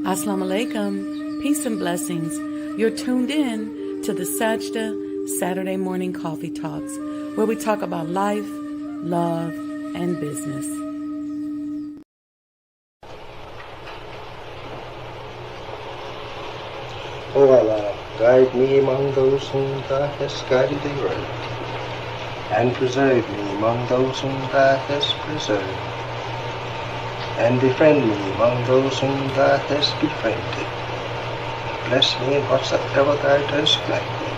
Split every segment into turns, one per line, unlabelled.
Assalamu alaikum, peace and blessings. You're tuned in to the Sajdah Saturday Morning Coffee Talks, where we talk about life, love, and business.
O Allah, guide me among those whom Thou hast guided aright, and preserve me among those whom Thou hast preserved, and befriend me among those whom Thou hast befriended. Bless me in whatsoever Thou dost grant me,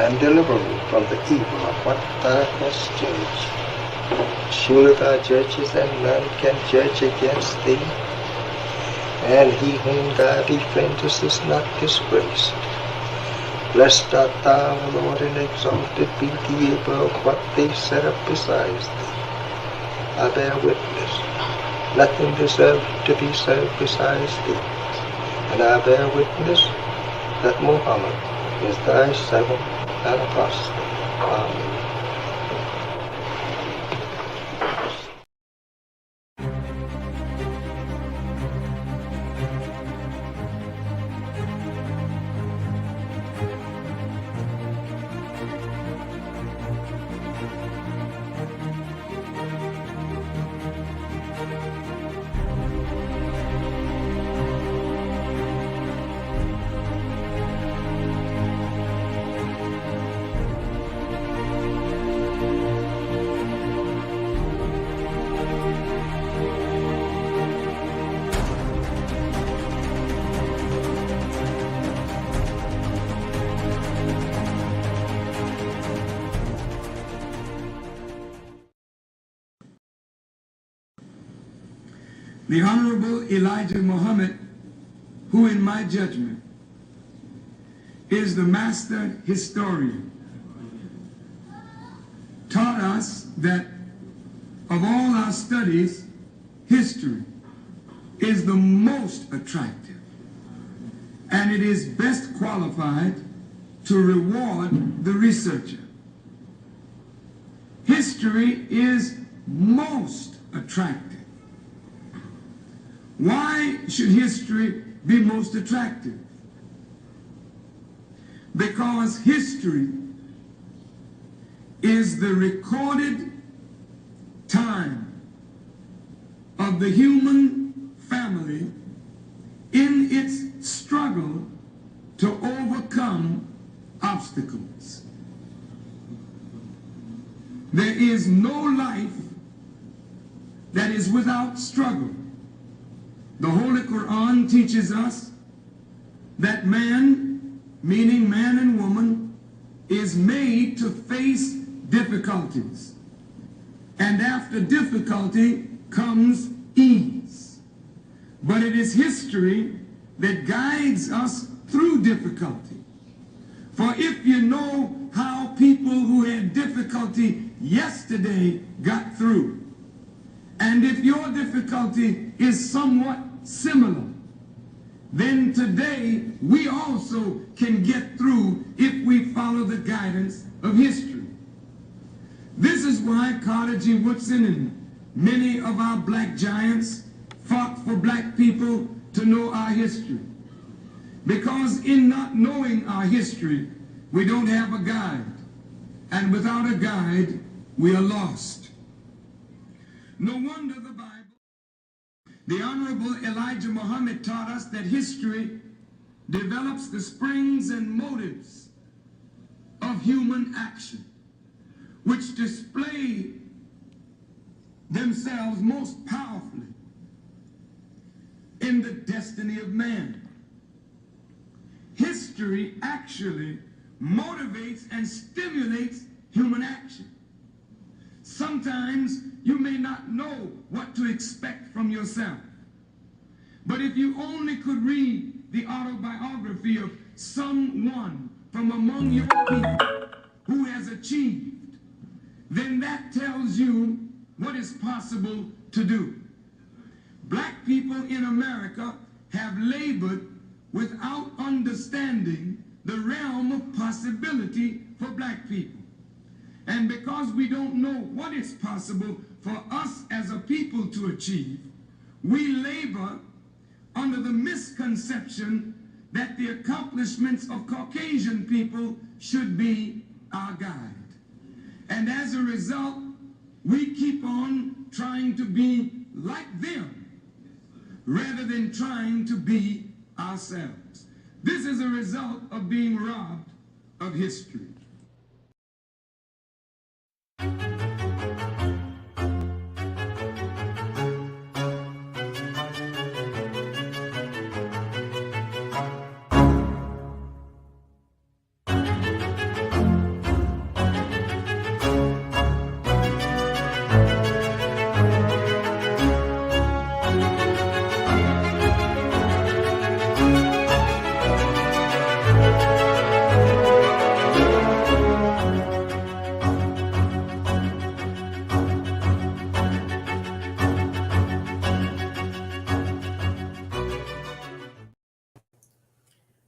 and deliver me from the evil of what Thou hast judged. Surely Thou judgest, and none can judge against Thee, and he whom Thou befriendest is not disgraced. Blessed art Thou, O Lord, and exalted be Thee above what they set up besides Thee. I bear witness, nothing deserves to be served besides Thee, and I bear witness that Muhammad is Thy servant and apostle. Amen.
The Honorable Elijah Muhammad, who in my judgment is the master historian, taught us that of all our studies, history is the most attractive, and it is best qualified to reward the researcher. History is most attractive. Why should history be most attractive? Because history is the recorded time of the human family in its struggle to overcome obstacles. There is no life that is without struggle. The Holy Quran teaches us that man, meaning man and woman, is made to face difficulties. And after difficulty comes ease. But it is history that guides us through difficulty. For if you know how people who had difficulty yesterday got through, and if your difficulty is somewhat similar, then today we also can get through if we follow the guidance of history. This is why Carter G. Woodson and many of our black giants fought for black people to know our history. Because in not knowing our history, we don't have a guide. And without a guide, we are lost. No wonder the Bible. The Honorable Elijah Muhammad taught us that history develops the springs and motives of human action, which display themselves most powerfully in the destiny of man. History actually motivates and stimulates human action. Sometimes you may not know what to expect from yourself. But if you only could read the autobiography of someone from among your people who has achieved, then that tells you what is possible to do. Black people in America have labored without understanding the realm of possibility for black people. And because we don't know what is possible for us as a people to achieve, we labor under the misconception that the accomplishments of Caucasian people should be our guide. And as a result, we keep on trying to be like them rather than trying to be ourselves. This is a result of being robbed of history.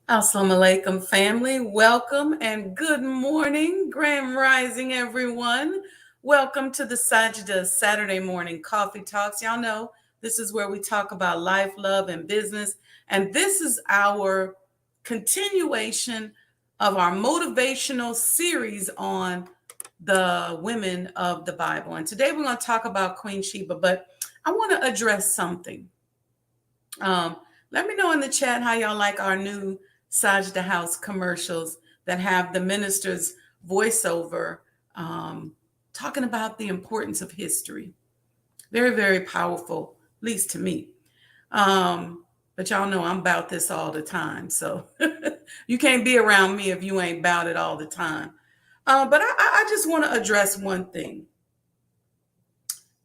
Assalamu alaikum, family. Welcome and good morning. Grand rising, everyone. Welcome to the Sajdah Saturday morning coffee talks. Y'all know this is where we talk about life, love, and business. And this is our continuation of our motivational series on the women of the Bible. And today we're going to talk about Queen Sheba, but I want to address something. Let me know in the chat how y'all like our new Sajdah House commercials that have the minister's voiceover talking about the importance of history. Very, very powerful, at least to me. But y'all know I'm about this all the time. So you can't be around me if you ain't about it all the time. But I just want to address one thing.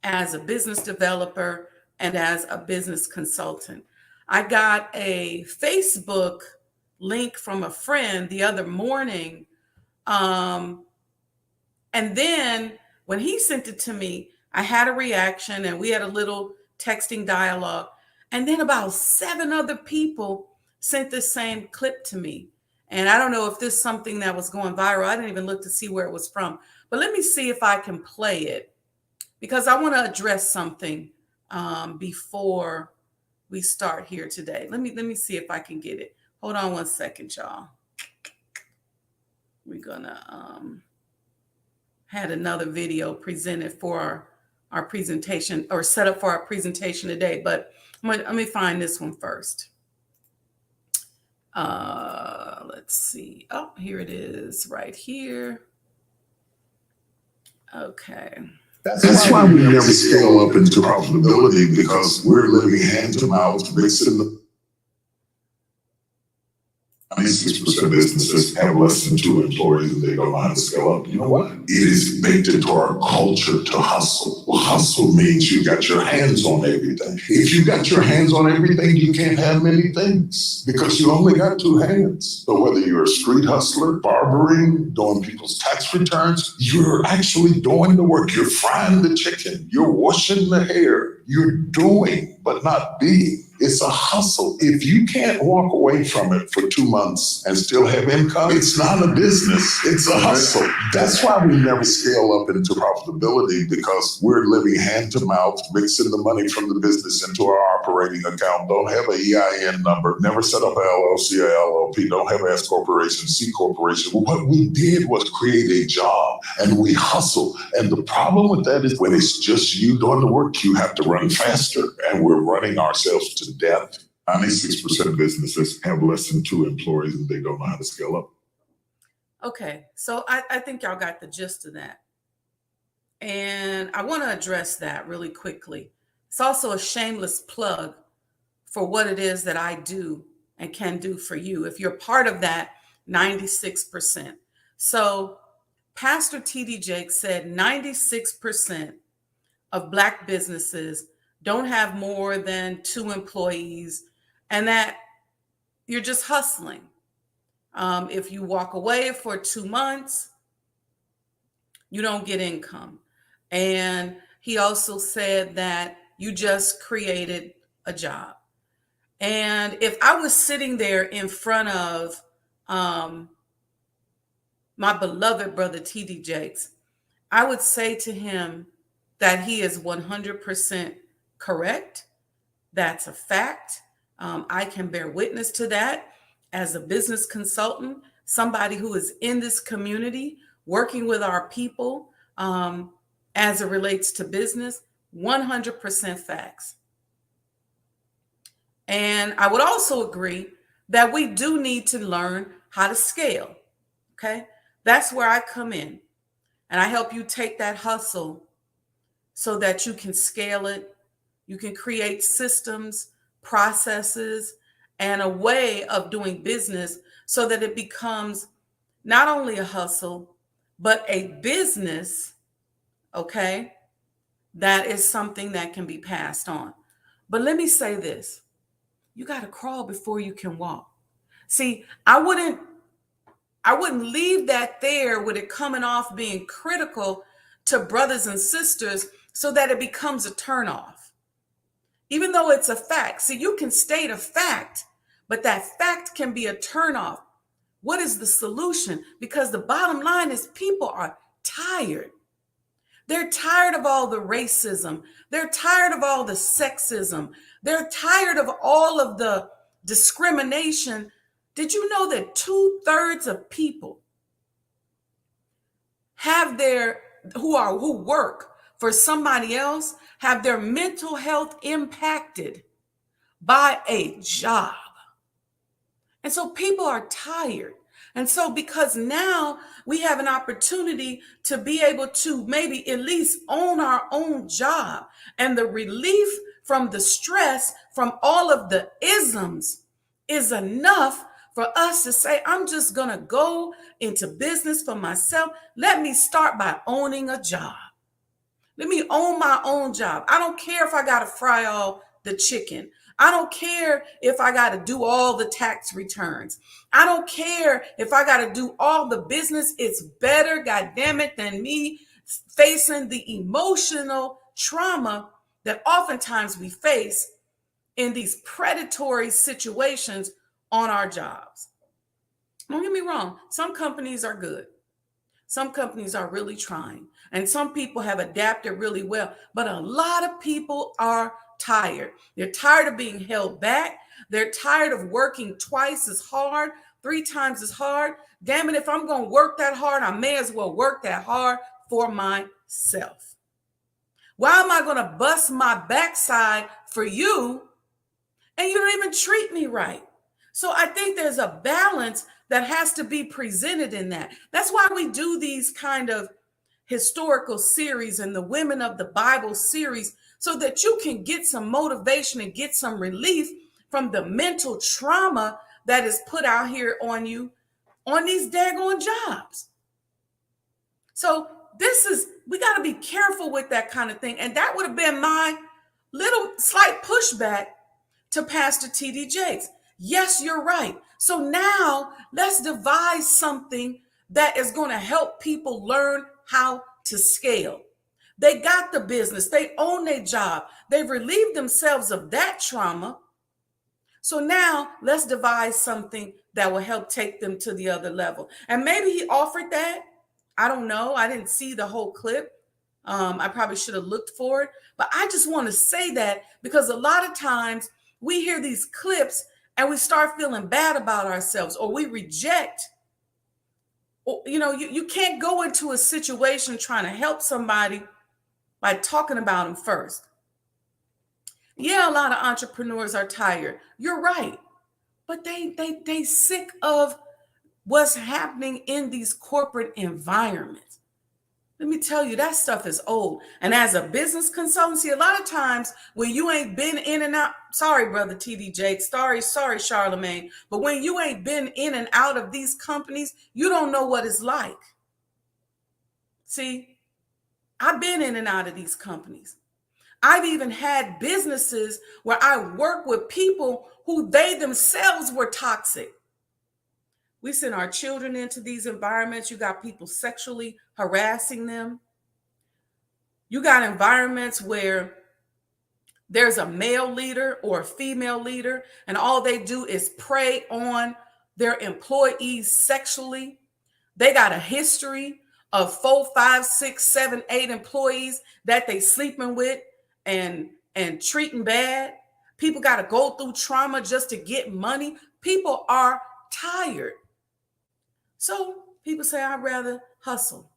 As a business developer and as a business consultant, I got a Facebook link from a friend the other morning. And then when he sent it to me, I had a reaction and we had a little texting dialogue. And then about 7 other people sent the same clip to me. And I don't know if this is something that was going viral. I didn't even look to see where it was from. But let me see if I can play it, because I want to address something before we start here today. Let me see if I can get it. Hold on one second, y'all. We're gonna had another video presented for our presentation, or set up for our presentation today, but let me find this one first. Let's see. Oh, here it is right here. Okay.
That's why we never scale up into profitability, because we're living hand to mouth, mixing the 96% of businesses have less than 2 employees and they don't know how to scale up. You know what? It is baked into our culture to hustle. Well, hustle means you got your hands on everything. If you got your hands on everything, you can't have many things because you only got 2 hands. So whether you're a street hustler, barbering, doing people's tax returns, you're actually doing the work. You're frying the chicken. You're washing the hair. You're doing, but not being. It's a hustle. If you can't walk away from it for 2 months and still have income, it's not a business. It's a hustle. That's why we never scale up into profitability, because we're living hand to mouth, mixing the money from the business into our operating account. Don't have an EIN number. Never set up an LLC or LLP. Don't have an S corporation, C corporation. What we did was create a job and we hustle. And the problem with that is when it's just you doing the work, you have to run faster, and we're running ourselves to death. 96% of businesses have less than 2 employees and they don't know how to scale up.
Okay, so I think y'all got the gist of that. And I want to address that really quickly. It's also a shameless plug for what it is that I do and can do for you if you're part of that 96%. So Pastor T.D. Jakes said 96% of Black businesses don't have more than 2 employees, and that you're just hustling. If you walk away for 2 months, you don't get income. And he also said that you just created a job. And if I was sitting there in front of my beloved brother T.D. Jakes, I would say to him that he is 100% correct. That's a fact. I can bear witness to that as a business consultant, somebody who is in this community, working with our people as it relates to business. 100% facts. And I would also agree that we do need to learn how to scale. Okay. That's where I come in and I help you take that hustle so that you can scale it. You can create systems, processes, and a way of doing business so that it becomes not only a hustle, but a business, okay, that is something that can be passed on. But let me say this, you got to crawl before you can walk. See, I wouldn't leave that there with it coming off being critical to brothers and sisters so that it becomes a turnoff. Even though it's a fact. See, you can state a fact, but that fact can be a turnoff. What is the solution? Because the bottom line is people are tired. They're tired of all the racism. They're tired of all the sexism. They're tired of all of the discrimination. Did you know that 2/3 of people who work for somebody else have their mental health impacted by a job? And so people are tired. And so because now we have an opportunity to be able to maybe at least own our own job, and the relief from the stress from all of the isms is enough for us to say, I'm just going to go into business for myself. Let me start by owning a job. Let me own my own job. I don't care if I got to fry all the chicken. I don't care if I got to do all the tax returns. I don't care if I got to do all the business. It's better, goddamn it, than me facing the emotional trauma that oftentimes we face in these predatory situations on our jobs. Don't get me wrong. Some companies are good. Some companies are really trying, and some people have adapted really well, but a lot of people are tired. They're tired of being held back. They're tired of working twice as hard, 3 times as hard. Damn it, if I'm going to work that hard, I may as well work that hard for myself. Why am I going to bust my backside for you and you don't even treat me right? So I think there's a balance that has to be presented in that. That's why we do these kind of historical series and the Women of the Bible series, so that you can get some motivation and get some relief from the mental trauma that is put out here on you on these daggone jobs. So we got to be careful with that kind of thing. And that would have been my little slight pushback to Pastor T.D. Jakes. Yes, you're right. So now let's devise something that is going to help people learn how to scale. They got the business. They own their job. They've relieved themselves of that trauma. So now let's devise something that will help take them to the other level. And maybe he offered that. I don't know. I didn't see the whole clip. I probably should have looked for it. But I just want to say that because a lot of times we hear these clips and we start feeling bad about ourselves, or we reject. You can't go into a situation trying to help somebody by talking about them first. Yeah, a lot of entrepreneurs are tired. You're right. But they sick of what's happening in these corporate environments. Let me tell you, that stuff is old. And as a business consultant, see, a lot of times when you ain't been in and out, sorry, brother TD Jake, sorry, Charlemagne, but when you ain't been in and out of these companies, you don't know what it's like. See, I've been in and out of these companies. I've even had businesses where I work with people who they themselves were toxic. We send our children into these environments. You got people sexually harassing them. You got environments where there's a male leader or a female leader, and all they do is prey on their employees sexually. They got a history of 4, 5, 6, 7, 8 employees that they sleeping with and treating bad. People got to go through trauma just to get money. People are tired. So people say, I'd rather hustle.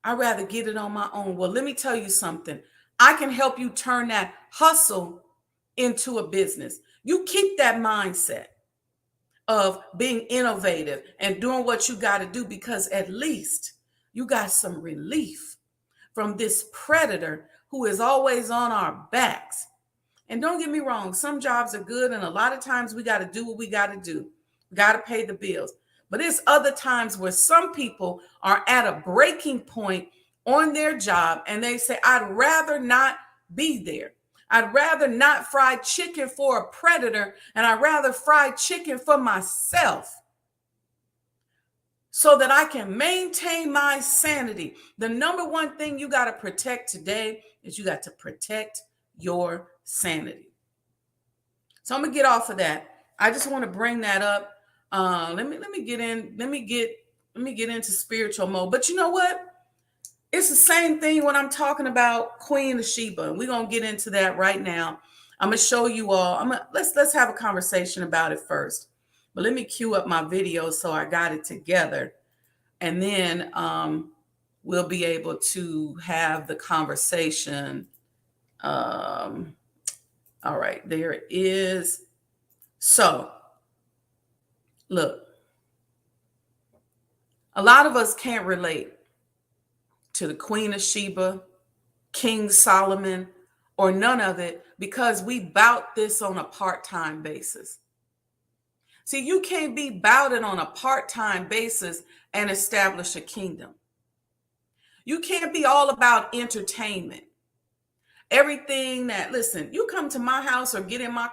I'd rather get it on my own. Well, let me tell you something. I can help you turn that hustle into a business. You keep that mindset of being innovative and doing what you got to do, because at least you got some relief from this predator who is always on our backs. And don't get me wrong, some jobs are good, and a lot of times we got to do what we got to do. We got to pay the bills. But there's other times where some people are at a breaking point on their job, and they say, I'd rather not be there. I'd rather not fry chicken for a predator, and I'd rather fry chicken for myself so that I can maintain my sanity. The number one thing you got to protect today is you got to protect your sanity. So I'm gonna get off of that. I just want to bring that up. Let me get into spiritual mode. But you know what? It's the same thing when I'm talking about Queen of Sheba. We're gonna get into that right now. I'm gonna show you all. Let's have a conversation about it first. But let me cue up my video so I got it together, and then we'll be able to have the conversation. All right, there it is. So, look, a lot of us can't relate to the Queen of Sheba, King Solomon, or none of it, because we bout this on a part-time basis. See, you can't be bouted on a part-time basis and establish a kingdom. You can't be all about entertainment. Everything that, listen, you come to my house or get in my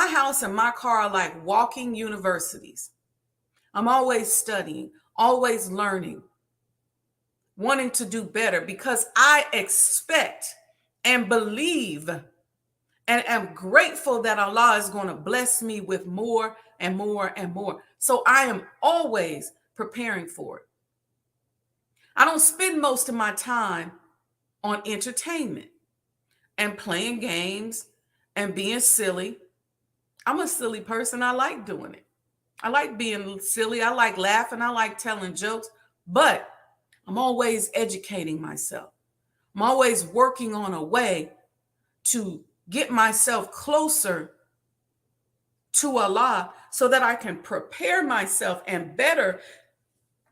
house and my car are like walking universities. I'm always studying, always learning, wanting to do better, because I expect and believe and am grateful that Allah is going to bless me with more and more and more. So I am always preparing for it. I don't spend most of my time on entertainment and playing games and being silly. I'm a silly person. I like doing it. I like being silly. I like laughing. I like telling jokes, but I'm always educating myself. I'm always working on a way to get myself closer to Allah so that I can prepare myself and better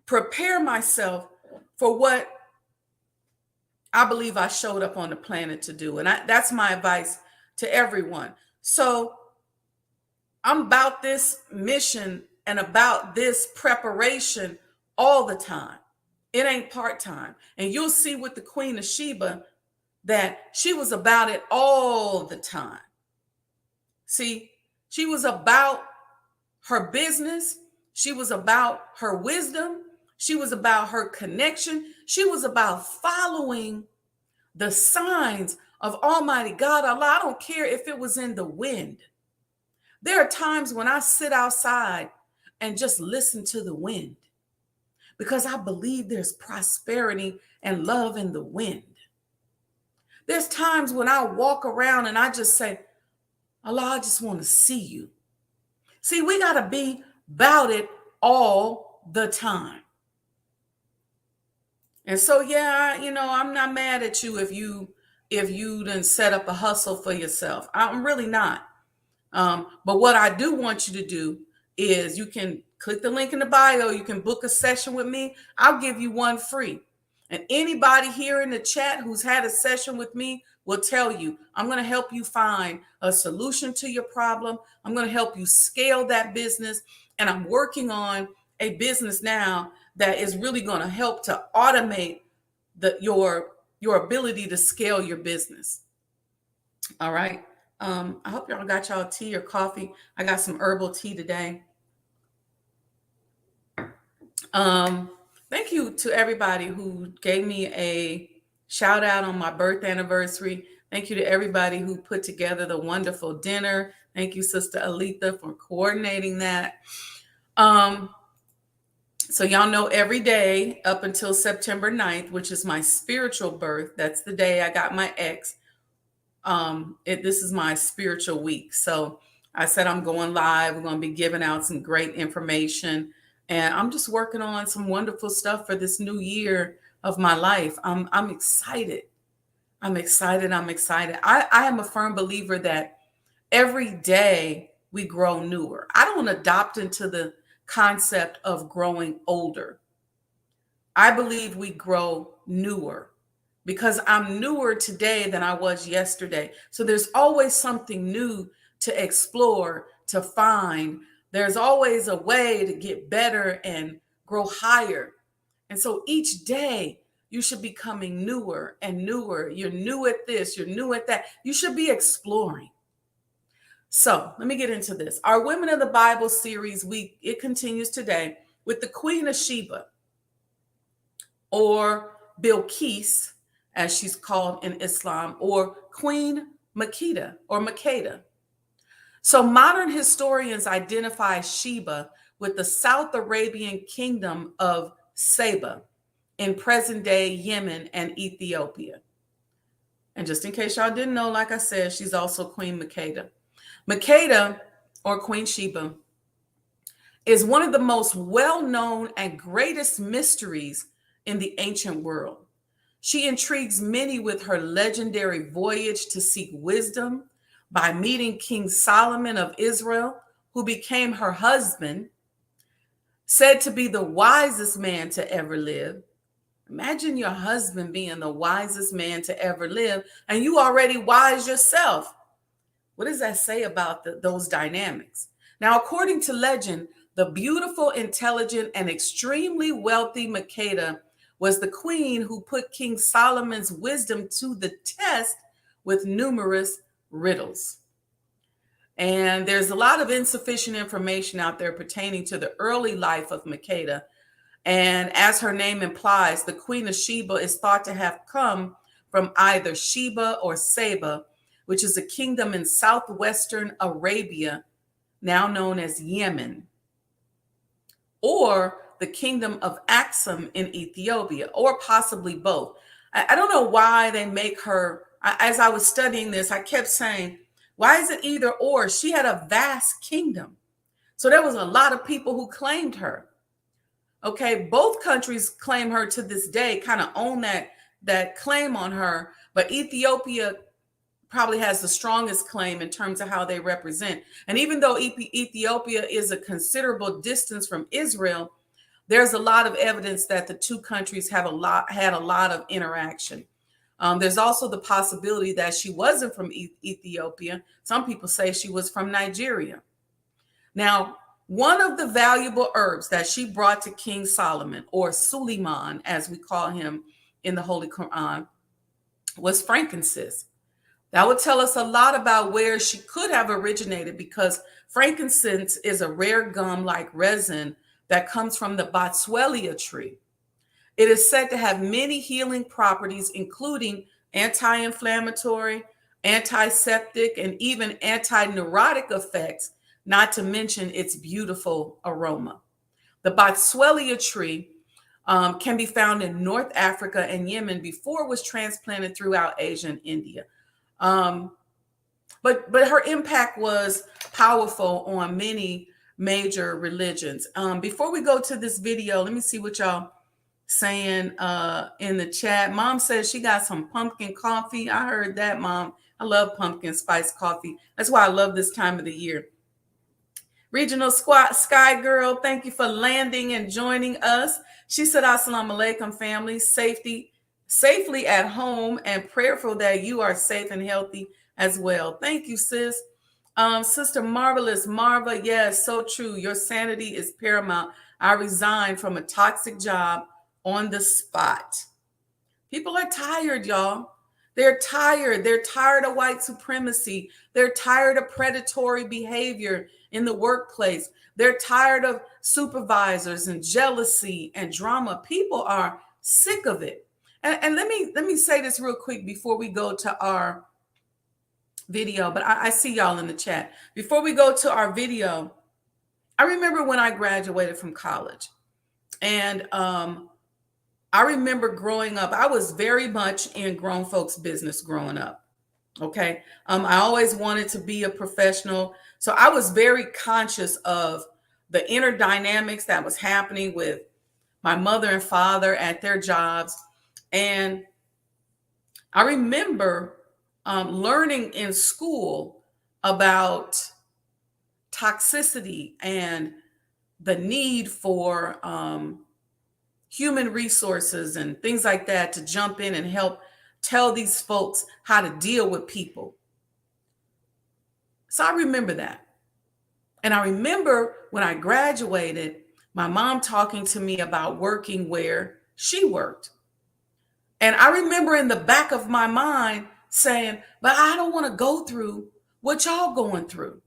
prepare myself for what I believe I showed up on the planet to do. And that's my advice to everyone. So I'm about this mission and about this preparation all the time. It ain't part-time. And you'll see with the Queen of Sheba that she was about it all the time. See, she was about her business. She was about her wisdom. She was about her connection. She was about following the signs of Almighty God, Allah. I don't care if it was in the wind. There are times when I sit outside and just listen to the wind, because I believe there's prosperity and love in the wind. There's times when I walk around and I just say, Allah, I just want to see you. See, we got to be about it all the time. And so, yeah, I'm not mad at you if you done set up a hustle for yourself. I'm really not. But what I do want you to do is you can click the link in the bio. You can book a session with me. I'll give you one free. And anybody here in the chat who's had a session with me will tell you, I'm going to help you find a solution to your problem. I'm going to help you scale that business. And I'm working on a business now that is really going to help to automate your ability to scale your business. All right. I hope y'all got y'all tea or coffee. I got some herbal tea today. Thank you to everybody who gave me a shout out on my birth anniversary. Thank you to everybody who put together the wonderful dinner. Thank you, Sister Aletha, for coordinating that. So y'all know every day up until September 9th, which is my spiritual birth, that's the day I got my ex. This is my spiritual week. So I said I'm going live. We're going to be giving out some great information. And I'm just working on some wonderful stuff for this new year of my life. I'm excited. I'm excited. I'm excited. I am a firm believer that every day we grow newer. I don't adopt into the concept of growing older. I believe we grow newer because I'm newer today than I was yesterday. So there's always something new to explore, to find. There's always a way to get better and grow higher. And so each day you should be becoming newer and newer. You're new at this, you're new at that. You should be exploring. So let me get into this. Our Women of the Bible series week, it continues today with the Queen of Sheba, or Bilqis, as she's called in Islam, or Queen Makeda or Makeda. So modern historians identify Sheba with the South Arabian kingdom of Sheba in present-day Yemen and Ethiopia. And just in case y'all didn't know, like I said, she's also Queen Makeda. Makeda, or Queen Sheba, is one of the most well-known and greatest mysteries in the ancient world. She intrigues many with her legendary voyage to seek wisdom by meeting King Solomon of Israel, who became her husband, said to be the wisest man to ever live. Imagine your husband being the wisest man to ever live, and you already wise yourself. What does that say about those dynamics? Now, according to legend, the beautiful, intelligent, and extremely wealthy Makeda was the queen who put King Solomon's wisdom to the test with numerous riddles. And there's a lot of insufficient information out there pertaining to the early life of Makeda. And as her name implies, the Queen of Sheba is thought to have come from either Sheba or Seba, which is a kingdom in southwestern Arabia, now known as Yemen, or the kingdom of Aksum in Ethiopia, or possibly both. I don't know why they make her, as I was studying this, I kept saying, why is it either or? She had a vast kingdom. So there was a lot of people who claimed her. Okay, both countries claim her to this day, kind of own that claim on her, but Ethiopia probably has the strongest claim in terms of how they represent. And even though Ethiopia is a considerable distance from Israel, there's a lot of evidence that the two countries had a lot of interaction. There's also the possibility that she wasn't from Ethiopia. Some people say she was from Nigeria. Now, one of the valuable herbs that she brought to King Solomon, or Suleiman, as we call him in the Holy Quran, was frankincense. That would tell us a lot about where she could have originated, because frankincense is a rare gum-like resin that comes from the Boswellia tree. It is said to have many healing properties, including anti-inflammatory, antiseptic, and even anti-neurotic effects, not to mention its beautiful aroma. The Boswellia tree can be found in North Africa and Yemen before it was transplanted throughout Asia and India. But her impact was powerful on many major religions. Before we go to this video, let me see what y'all saying in the chat. Mom says she got some pumpkin coffee. I heard that, Mom. I love pumpkin spice coffee. That's why I love this time of the year. Regional Squat Sky Girl, thank you for landing and joining us. She said, Assalamu alaikum, family. Safely at home, and prayerful that you are safe and healthy as well. Thank you, sis. Sister Marvelous Marva, yes, so true. Your sanity is paramount. I resigned from a toxic job on the spot. People are tired, y'all. They're tired. They're tired of white supremacy. They're tired of predatory behavior in the workplace. They're tired of supervisors and jealousy and drama. People are sick of it. And let me say this real quick before we go to our video, but I see y'all in the chat. Before we go to our video, I remember when I graduated from college, and I remember growing up, I was very much in grown folks' business growing up. Okay. I always wanted to be a professional. So I was very conscious of the inner dynamics that was happening with my mother and father at their jobs. And I remember learning in school about toxicity and the need for human resources and things like that to jump in and help tell these folks how to deal with people. So I remember that. And I remember when I graduated, my mom talking to me about working where she worked. And I remember in the back of my mind saying, but I don't want to go through what y'all going through.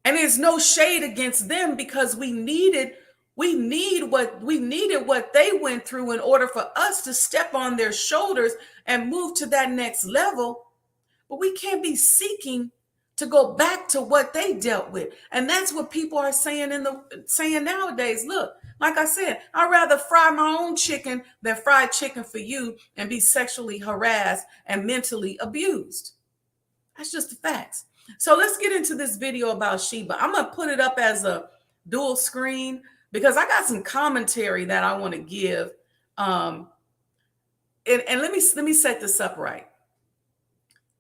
And there's no shade against them because we needed what they went through in order for us to step on their shoulders and move to that next level. But we can't be seeking to go back to what they dealt with. And that's what people are saying nowadays. Look, like I said, I'd rather fry my own chicken than fried chicken for you and be sexually harassed and mentally abused. That's just the facts. So let's get into this video about Sheba. I'm going to put it up as a dual screen because I got some commentary that I want to give. And let me set this up right.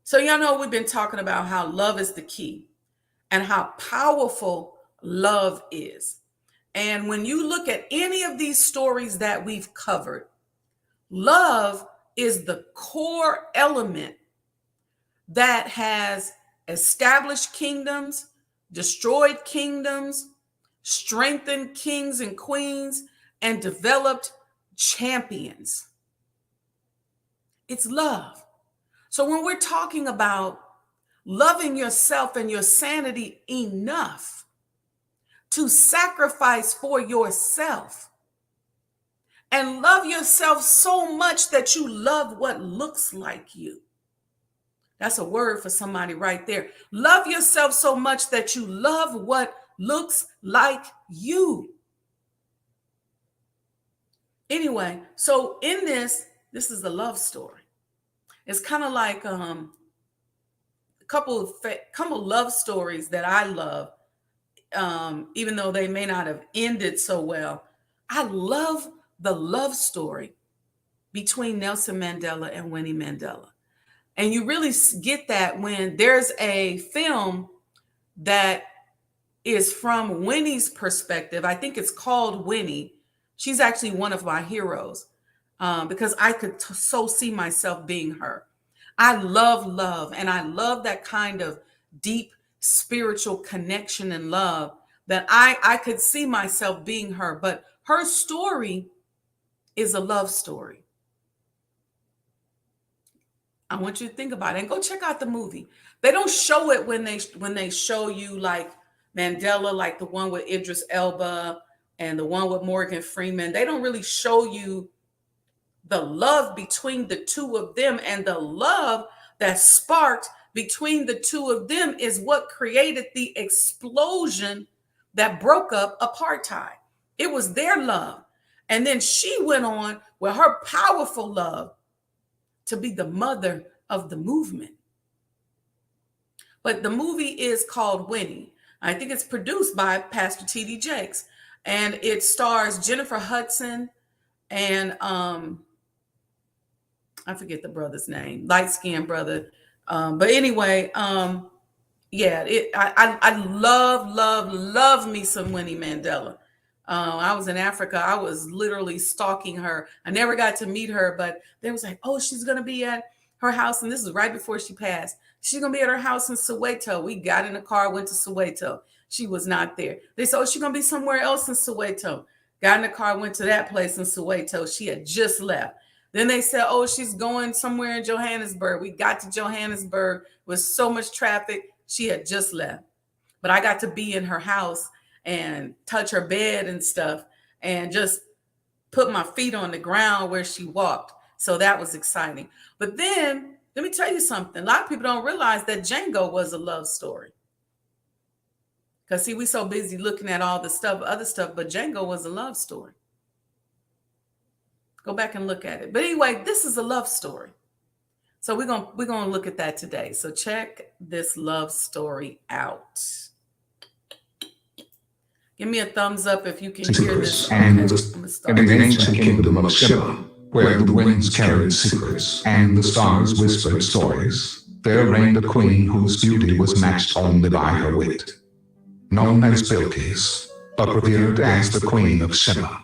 So y'all know we've been talking about how love is the key and how powerful love is. And when you look at any of these stories that we've covered, love is the core element that has established kingdoms, destroyed kingdoms, strengthened kings and queens, and developed champions. It's love. So when we're talking about loving yourself and your sanity enough to sacrifice for yourself and love yourself so much that you love what looks like you. That's a word for somebody right there. Love yourself so much that you love what looks like you. Anyway, so in this is a love story. It's kind of like a couple of love stories that I love, even though they may not have ended so well. I love the love story between Nelson Mandela and Winnie Mandela. And you really get that when there's a film that is from Winnie's perspective. I think it's called Winnie. She's actually one of my heroes because I could so see myself being her. I love love, and I love that kind of deep spiritual connection and love that I could see myself being her. But her story is a love story. I want you to think about it and go check out the movie. They don't show it when they show you like Mandela, like the one with Idris Elba and the one with Morgan Freeman. They don't really show you the love between the two of them, and the love that sparked between the two of them is what created the explosion that broke up apartheid. It was their love. And then she went on with her powerful love to be the mother of the movement. But the movie is called Winnie. I think it's produced by Pastor T.D. Jakes, and it stars Jennifer Hudson and I forget the brother's name, light-skinned brother. But anyway, yeah, I love me some Winnie Mandela. I was in Africa. I was literally stalking her. I never got to meet her, but they was like, oh, she's going to be at her house. And this is right before she passed. She's going to be at her house in Soweto. We got in the car, went to Soweto. She was not there. They said, oh, she's going to be somewhere else in Soweto. Got in the car, went to that place in Soweto. She had just left. Then they said, oh, she's going somewhere in Johannesburg. We got to Johannesburg with so much traffic. She had just left. But I got to be in her house and touch her bed and stuff and just put my feet on the ground where she walked. So that was exciting. But then let me tell you something. A lot of people don't realize that Django was a love story. Because see, we so busy looking at all the stuff, other stuff, but Django was a love story. Go back and look at it. But anyway, this is a love story. So we're gonna look at that today. So check this love story out. Give me a thumbs up if you can hear this.
And
Okay,
the,
I'm gonna start.
in the ancient kingdom of Sheba, where the winds carried secrets and the stars whispered stories, there reigned a queen whose beauty was matched only by her wit. Known as Bilqis, but revered as the Queen of Sheba.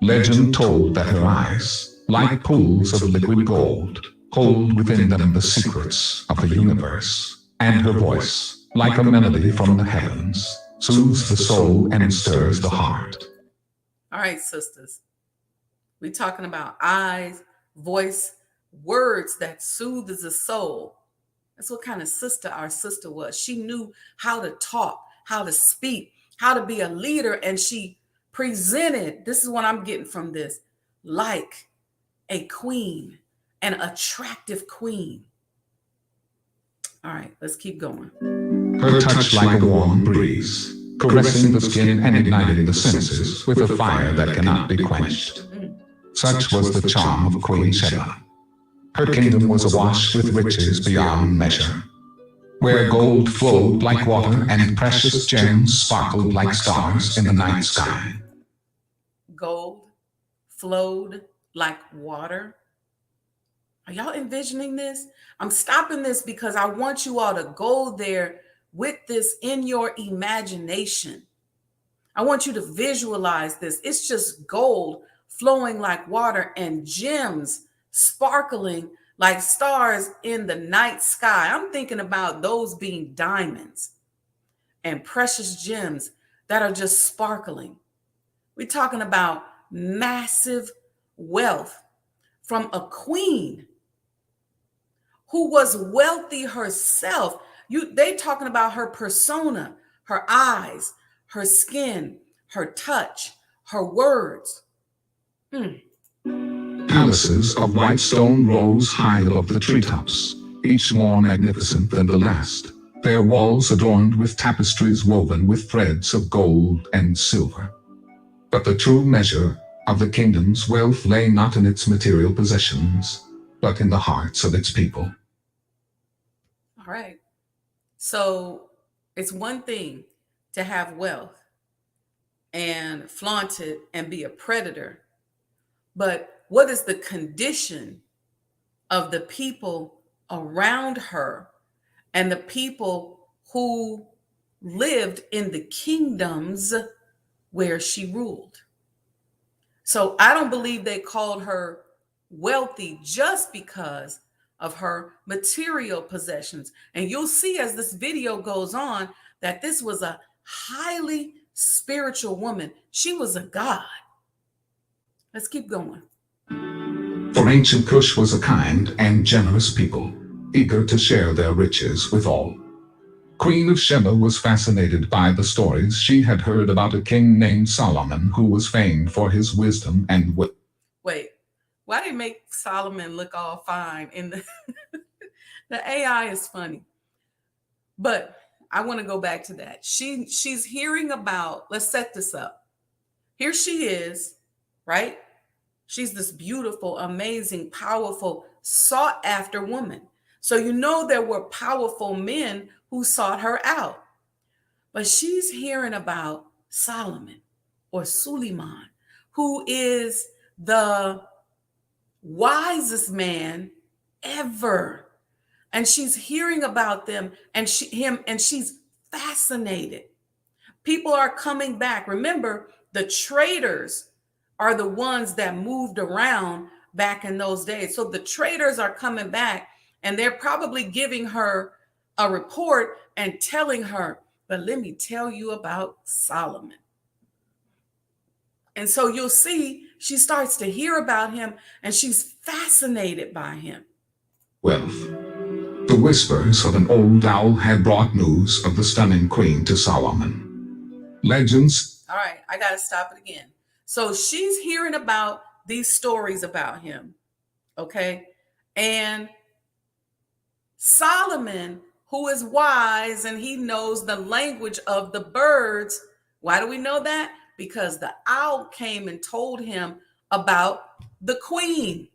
Legend told that her eyes, like pools of liquid gold, hold within them the secrets of the universe, and her voice, like a melody from the heavens, soothes the soul and stirs the heart.
All right, sisters. We're talking about eyes, voice, words that soothes the soul. That's what kind of sister our sister was. She knew how to talk, how to speak, how to be a leader, and she presented, this is what I'm getting from this, like a queen, an attractive queen. All right, let's keep going.
Her touch like a warm breeze, caressing the skin and igniting the senses with a fire that cannot be quenched. Such was the charm of Queen Sheba. Her kingdom was awash with riches beyond measure, where gold flowed like water and precious gems sparkled like stars in the night sky.
Gold flowed like water. Are y'all envisioning this? I'm stopping this because I want you all to go there with this in your imagination. I want you to visualize this. It's just gold flowing like water and gems sparkling like stars in the night sky. I'm thinking about those being diamonds and precious gems that are just sparkling. We're talking about massive wealth from a queen who was wealthy herself. They talking about her persona, her eyes, her skin, her touch, her words.
Palaces of white stone rose high above the treetops, each more magnificent than the last, their walls adorned with tapestries woven with threads of gold and silver. But the true measure of the kingdom's wealth lay not in its material possessions, but in the hearts of its people.
All right. So it's one thing to have wealth and flaunt it and be a predator. But what is the condition of the people around her and the people who lived in the kingdoms where she ruled? So I don't believe they called her wealthy just because of her material possessions. And you'll see as this video goes on that this was a highly spiritual woman. She was a god. Let's keep going.
For ancient Kush was a kind and generous people, eager to share their riches with all. Queen of Sheba was fascinated by the stories she had heard about a king named Solomon who was famed for his wisdom and wit.
Wait, why did they make Solomon look all fine in the the AI is funny. But I want to go back to that. She's hearing about, let's set this up. Here she is, right? She's this beautiful, amazing, powerful, sought after woman. So you know there were powerful men who sought her out. But she's hearing about Solomon or Suleiman, who is the wisest man ever. And she's hearing about them and she's fascinated. People are coming back. Remember, the traders are the ones that moved around back in those days. So the traders are coming back and they're probably giving her a report and telling her, but let me tell you about Solomon. And so you'll see she starts to hear about him and she's fascinated by him.
Wealth. The whispers of an old owl had brought news of the stunning queen to Solomon. Legends.
All right, I got to stop it again. So she's hearing about these stories about him, okay? And Solomon, who is wise and he knows the language of the birds. Why do we know that? Because the owl came and told him about the queen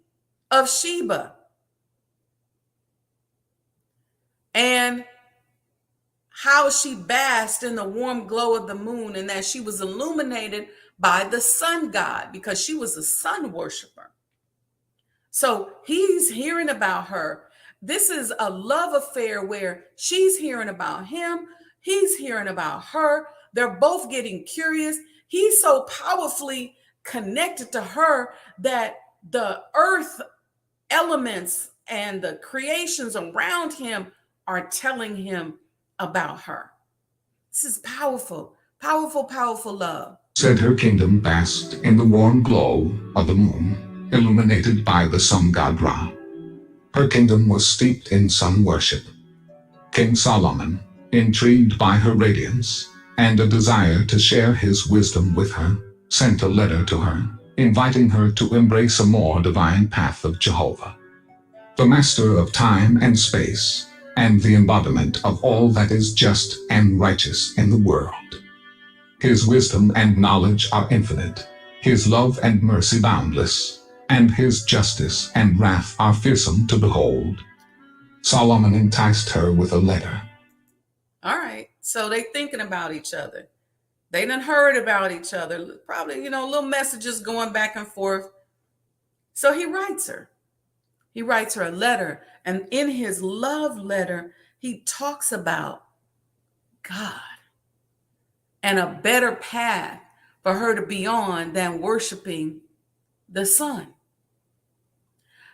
of Sheba. and how she basked in the warm glow of the moon, and that she was illuminated by the sun god because she was a sun worshiper. So he's hearing about her. This is a love affair where she's hearing about him, he's hearing about her. They're both getting curious. He's so powerfully connected to her that the earth elements and the creations around him are telling him about her. This is powerful, powerful, powerful love.
Said her kingdom basked in the warm glow of the moon, illuminated by the sun god Ra. Her kingdom was steeped in sun worship. King Solomon, intrigued by her radiance and a desire to share his wisdom with her, sent a letter to her, inviting her to embrace a more divine path of Jehovah, the master of time and space, and the embodiment of all that is just and righteous in the world. His wisdom and knowledge are infinite, his love and mercy boundless, and his justice and wrath are fearsome to behold. Solomon enticed her with a letter.
All right, so they thinking about each other. They done heard about each other. Probably, little messages going back and forth. So he writes her. He writes her a letter. And in his love letter, he talks about God and a better path for her to be on than worshiping the sun.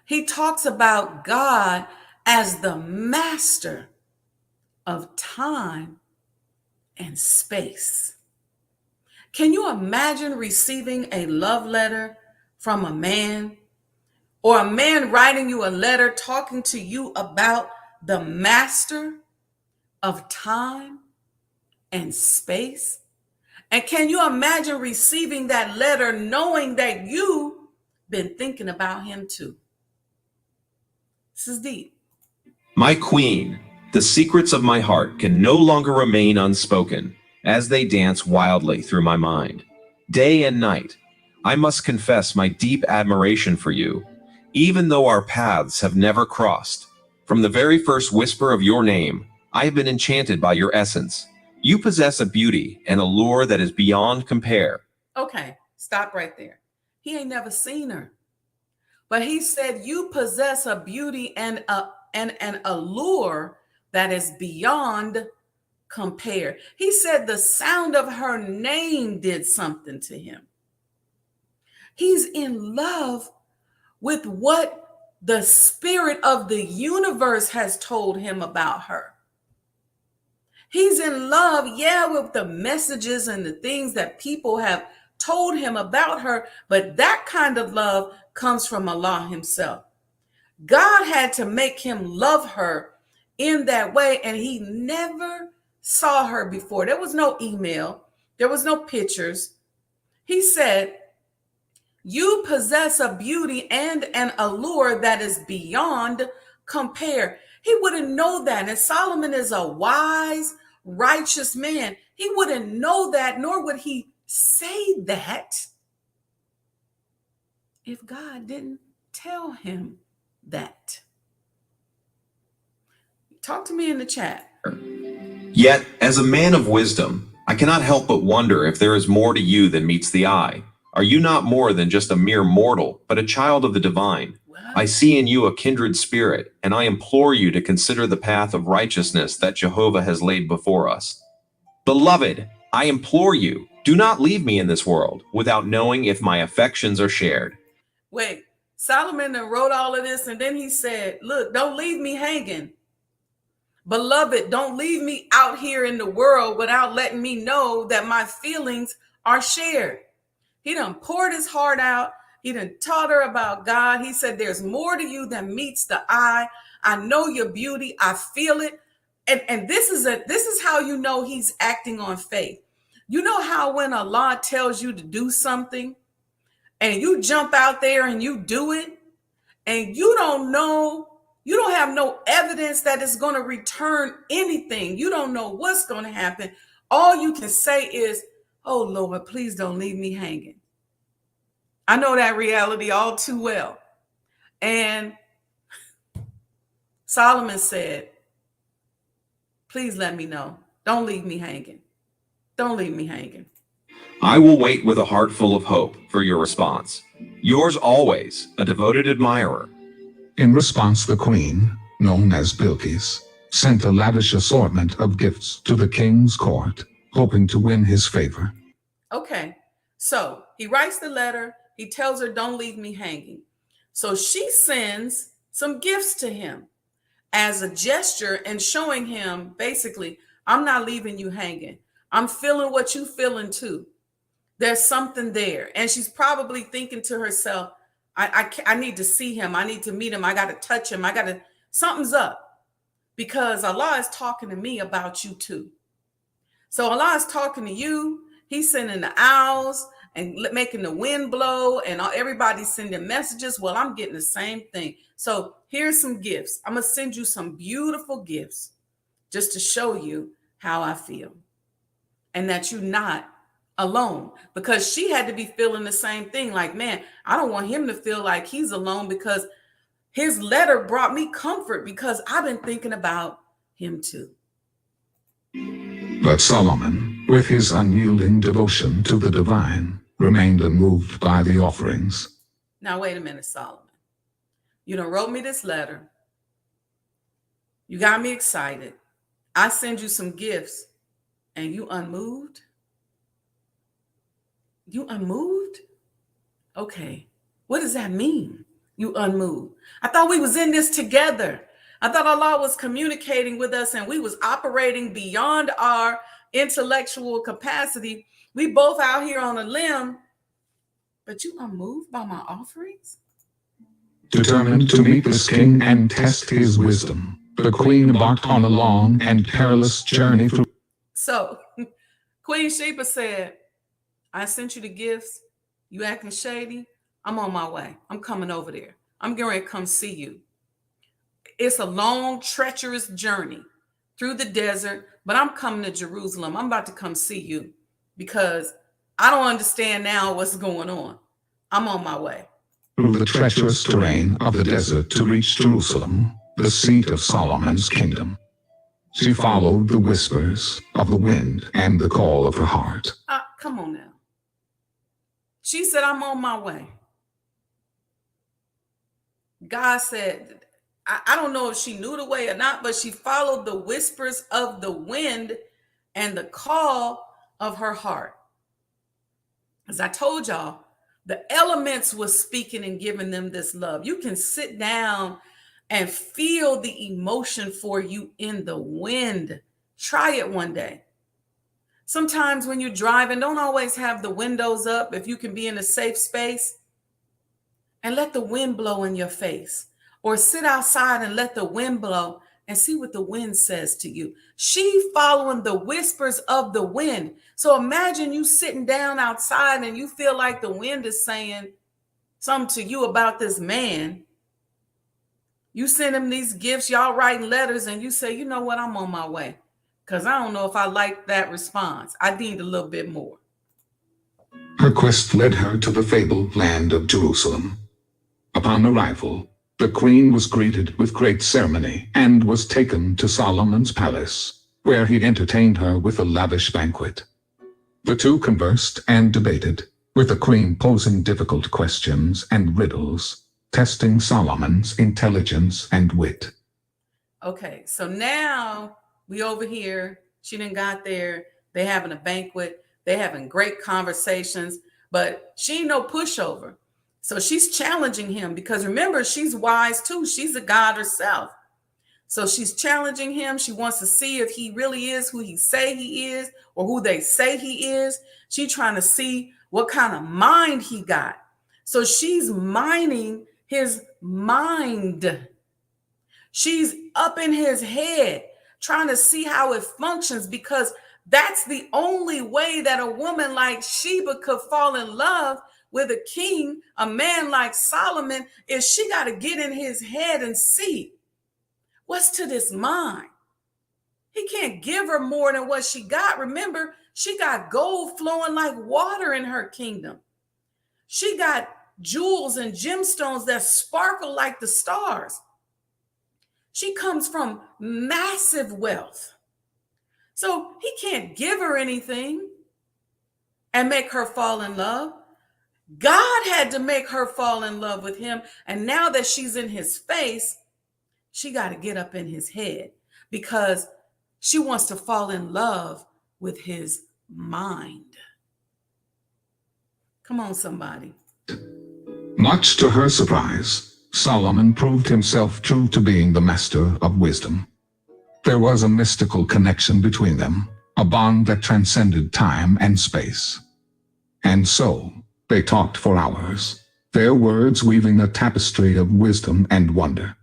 He talks about God as the master of time and space. Can you imagine receiving a love letter from a man, or a man writing you a letter talking to you about the master of time and space? And can you imagine receiving that letter knowing that you've been thinking about him too? This is deep.
My queen, the secrets of my heart can no longer remain unspoken as they dance wildly through my mind. Day and night, I must confess my deep admiration for you, even though our paths have never crossed. From the very first whisper of your name, I have been enchanted by your essence. You possess a beauty and allure that is beyond compare.
Okay, stop right there. He ain't never seen her. But he said, you possess a beauty and an allure that is beyond compare. He said the sound of her name did something to him. He's in love with what the spirit of the universe has told him about her. He's in love, with the messages and the things that people have told him about her, but that kind of love comes from Allah himself. God had to make him love her in that way, and he never saw her before. There was no email. There was no pictures. He said, you possess a beauty and an allure that is beyond compare. He wouldn't know that. And Solomon is a wise, righteous man. He wouldn't know that, nor would he say that if God didn't tell him that. Talk to me in the chat.
Yet, as a man of wisdom, I cannot help but wonder if there is more to you than meets the eye. Are you not more than just a mere mortal, but a child of the divine? I see in you a kindred spirit, and I implore you to consider the path of righteousness that Jehovah has laid before us. Beloved, I implore you, do not leave me in this world without knowing if my affections are shared.
Wait, Solomon wrote all of this, and then he said, look, don't leave me hanging. Beloved, don't leave me out here in the world without letting me know that my feelings are shared. He done poured his heart out. He done taught her about God. He said, there's more to you than meets the eye. I know your beauty. I feel it. And this is how you know he's acting on faith. You know how when Allah tells you to do something and you jump out there and you do it, and you don't have no evidence that it's going to return anything. You don't know what's going to happen. All you can say is, oh Lord, please don't leave me hanging. I know that reality all too well. And Solomon said, Please let me know. Don't leave me hanging. Don't leave me hanging.
I will wait with a heart full of hope for your response. Yours always, a devoted admirer.
In response, the queen, known as Bilqis, sent a lavish assortment of gifts to the king's court, hoping to win his favor.
Okay, so he writes the letter. He tells her, don't leave me hanging. So she sends some gifts to him as a gesture and showing him, basically, I'm not leaving you hanging. I'm feeling what you feeling too. There's something there. And she's probably thinking to herself, I need to see him. I need to meet him. I got to touch him. Something's up, because Allah is talking to me about you too. So Allah is talking to you. He's sending the owls and making the wind blow, and everybody's sending messages. Well, I'm getting the same thing. So here's some gifts. I'm going to send you some beautiful gifts just to show you how I feel and that you're not alone, because she had to be feeling the same thing. Like, man, I don't want him to feel like he's alone, because his letter brought me comfort, because I've been thinking about him too.
But Solomon, with his unyielding devotion to the divine, remained unmoved by the offerings.
Now, wait a minute, Solomon. You done wrote me this letter. You got me excited. I send you some gifts, and you unmoved? You unmoved? Okay. What does that mean? You unmoved. I thought we was in this together. I thought Allah was communicating with us and we was operating beyond our intellectual capacity. We both out here on a limb, but you unmoved by my offerings?
Determined to meet this king and test his wisdom, the queen embarked on a long and perilous journey through.
So Queen Sheba said, I sent you the gifts. You acting shady? I'm on my way. I'm coming over there. I'm getting ready to come see you. It's a long, treacherous journey through the desert, but I'm coming to Jerusalem. I'm about to come see you, because I don't understand now what's going on. I'm on my way.
Through the treacherous terrain of the desert to reach Jerusalem, the seat of Solomon's kingdom. She followed the whispers of the wind and the call of her heart.
Come on now. She said, I'm on my way. God said, I don't know if she knew the way or not, but she followed the whispers of the wind and the call of her heart. As I told y'all, the elements was speaking and giving them this love. You can sit down and feel the emotion for you in the wind. Try it one day. Sometimes when you're driving, don't always have the windows up if you can be in a safe space, and let the wind blow in your face. Or sit outside and let the wind blow and see what the wind says to you. She following the whispers of the wind. So imagine you sitting down outside and you feel like the wind is saying something to you about this man. You send him these gifts, y'all writing letters, and you say, you know what, I'm on my way. Because I don't know if I like that response. I need a little bit more.
Her quest led her to the fabled land of Jerusalem. Upon arrival, the queen was greeted with great ceremony and was taken to Solomon's palace, where he entertained her with a lavish banquet. The two conversed and debated, with the queen posing difficult questions and riddles, testing Solomon's intelligence and wit.
Okay, so now we over here. She done got there. They having a banquet. They having great conversations, but she ain't no pushover. So she's challenging him, because remember, she's wise too. She's a god herself. So she's challenging him. She wants to see if he really is who he say he is, or who they say he is. She's trying to see what kind of mind he got. So she's mining his mind. She's up in his head, trying to see how it functions, because that's the only way that a woman like Sheba could fall in love with a king, a man like Solomon, is she got to get in his head and see what's to this mind. He can't give her more than what she got. Remember, she got gold flowing like water in her kingdom. She got jewels and gemstones that sparkle like the stars. She comes from massive wealth. So he can't give her anything and make her fall in love. God had to make her fall in love with him. And now that she's in his face, she got to get up in his head because she wants to fall in love with his mind. Come on, somebody.
Much to her surprise, Solomon proved himself true to being the master of wisdom. There was a mystical connection between them, a bond that transcended time and space. And so, they talked for hours, their words weaving a tapestry of wisdom and wonder.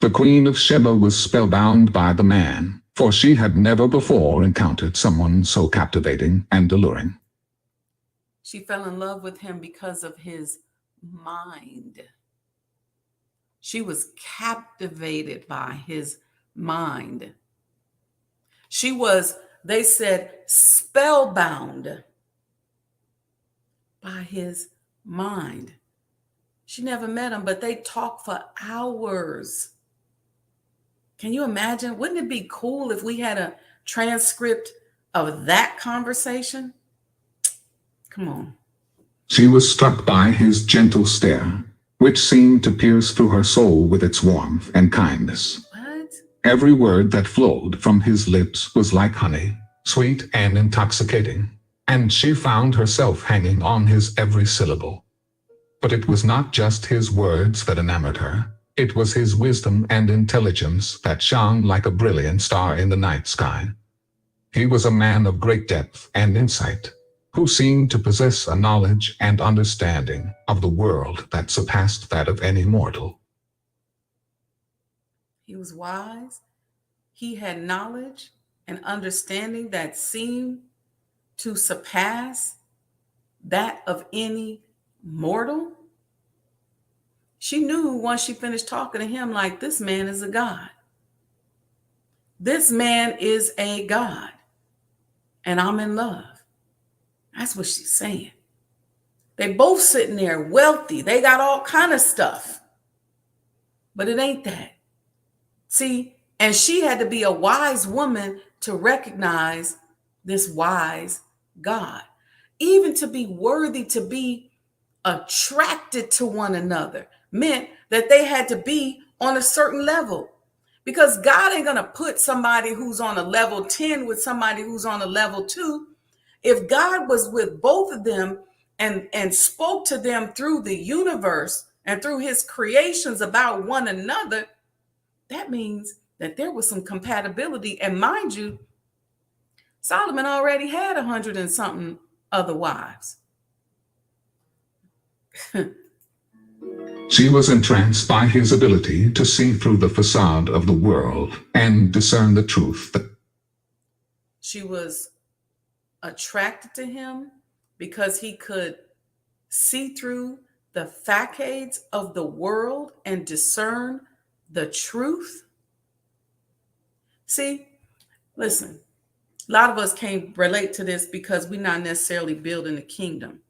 The Queen of Sheba was spellbound by the man, for she had never before encountered someone so captivating and alluring.
She fell in love with him because of his mind. She was captivated by his mind. She was, they said, spellbound by his mind. She never met him, but they talked for hours. Can you imagine? Wouldn't it be cool if we had a transcript of that conversation? Come on.
She was struck by his gentle stare, which seemed to pierce through her soul with its warmth and kindness.
What?
Every word that flowed from his lips was like honey, sweet and intoxicating, and she found herself hanging on his every syllable. But it was not just his words that enamored her. It was his wisdom and intelligence that shone like a brilliant star in the night sky. He was a man of great depth and insight, who seemed to possess a knowledge and understanding of the world that surpassed that of any mortal.
He was wise. He had knowledge and understanding that seemed to surpass that of any mortal. She knew once she finished talking to him, like, this man is a god. This man is a god. And I'm in love. That's what she's saying. They both sitting there wealthy. They got all kind of stuff. But it ain't that. See, and she had to be a wise woman to recognize this wise God. Even to be worthy to be attracted to one another meant that they had to be on a certain level. Because God ain't going to put somebody who's on a level 10 with somebody who's on a level 2. If God was with both of them and spoke to them through the universe and through his creations about one another, that means that there was some compatibility. And mind you, Solomon already had 100 and something other wives.
She was entranced by his ability to see through the facade of the world and discern the truth.
She was attracted to him because he could see through the facades of the world and discern the truth. See, listen, a lot of us can't relate to this because we're not necessarily building a kingdom.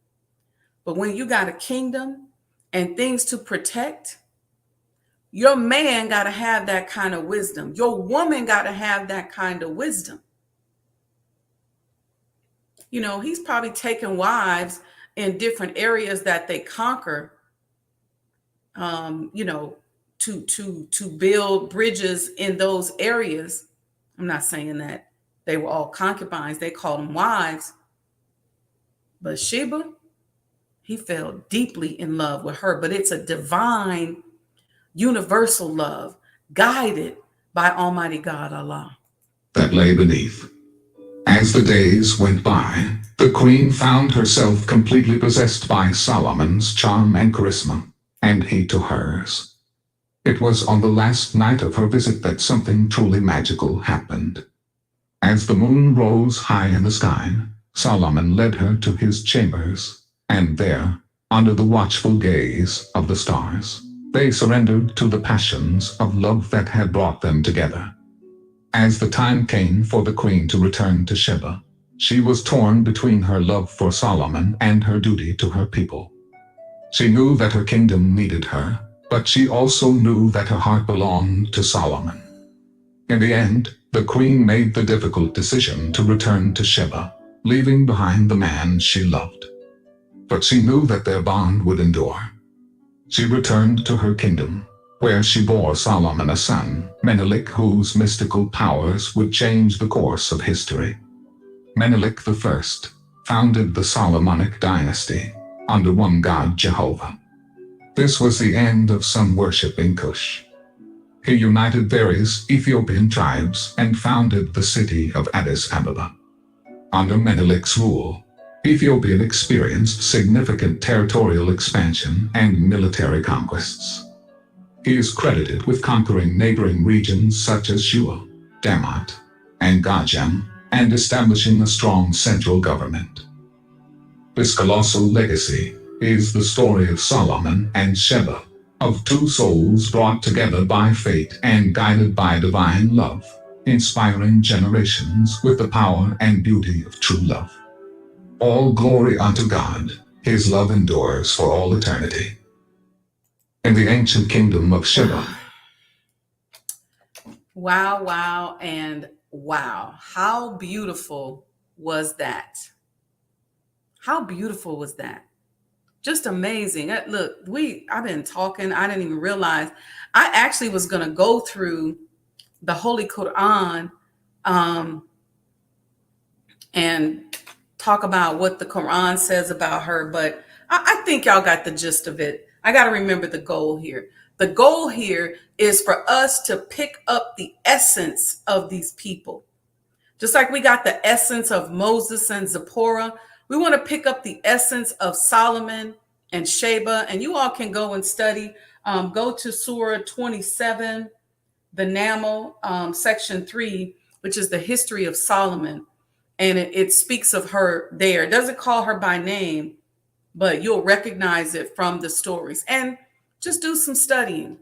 But when you got a kingdom and things to protect, your man got to have that kind of wisdom. Your woman got to have that kind of wisdom. You know, he's probably taken wives in different areas that they conquer, to build bridges in those areas. I'm not saying that they were all concubines. They called them wives. But Sheba, he fell deeply in love with her. But it's a divine, universal love, guided by Almighty God, Allah.
That lay beneath. As the days went by, the queen found herself completely possessed by Solomon's charm and charisma, and he to hers. It was on the last night of her visit that something truly magical happened. As the moon rose high in the sky, Solomon led her to his chambers, and there, under the watchful gaze of the stars, they surrendered to the passions of love that had brought them together. As the time came for the queen to return to Sheba, she was torn between her love for Solomon and her duty to her people. She knew that her kingdom needed her, but she also knew that her heart belonged to Solomon. In the end, the queen made the difficult decision to return to Sheba, leaving behind the man she loved. But she knew that their bond would endure. She returned to her kingdom, where she bore Solomon a son, Menelik, whose mystical powers would change the course of history. Menelik I founded the Solomonic dynasty under one God, Jehovah. This was the end of sun worship in Cush. He united various Ethiopian tribes and founded the city of Addis Ababa. Under Menelik's rule, Ethiopia experienced significant territorial expansion and military conquests. He is credited with conquering neighboring regions such as Shua, Damat, and Gajem, and establishing a strong central government. This colossal legacy is the story of Solomon and Sheba, of two souls brought together by fate and guided by divine love, inspiring generations with the power and beauty of true love. All glory unto God, his love endures for all eternity. In the ancient kingdom of Sheba.
Wow, wow, and wow. How beautiful was that? How beautiful was that? Just amazing. Look, I've been talking. I didn't even realize. I actually was going to go through the Holy Quran and talk about what the Quran says about her, but I think y'all got the gist of it. I got to remember the goal here. The goal here is for us to pick up the essence of these people. Just like we got the essence of Moses and Zipporah, we want to pick up the essence of Solomon and Sheba, and you all can go and study. Go to Surah 27, the Naml, section 3, which is the history of Solomon. And it speaks of her there. It doesn't call her by name, but you'll recognize it from the stories. And just do some studying.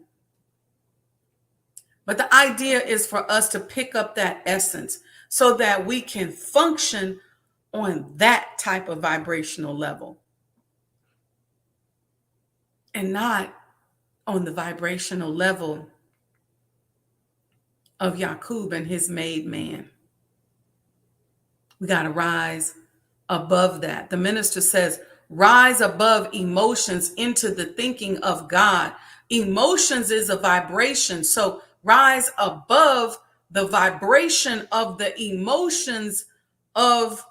But the idea is for us to pick up that essence so that we can function on that type of vibrational level and not on the vibrational level of Yaqub and his made man. We got to rise above that. The minister says, rise above emotions into the thinking of God. Emotions is a vibration. So rise above the vibration of the emotions of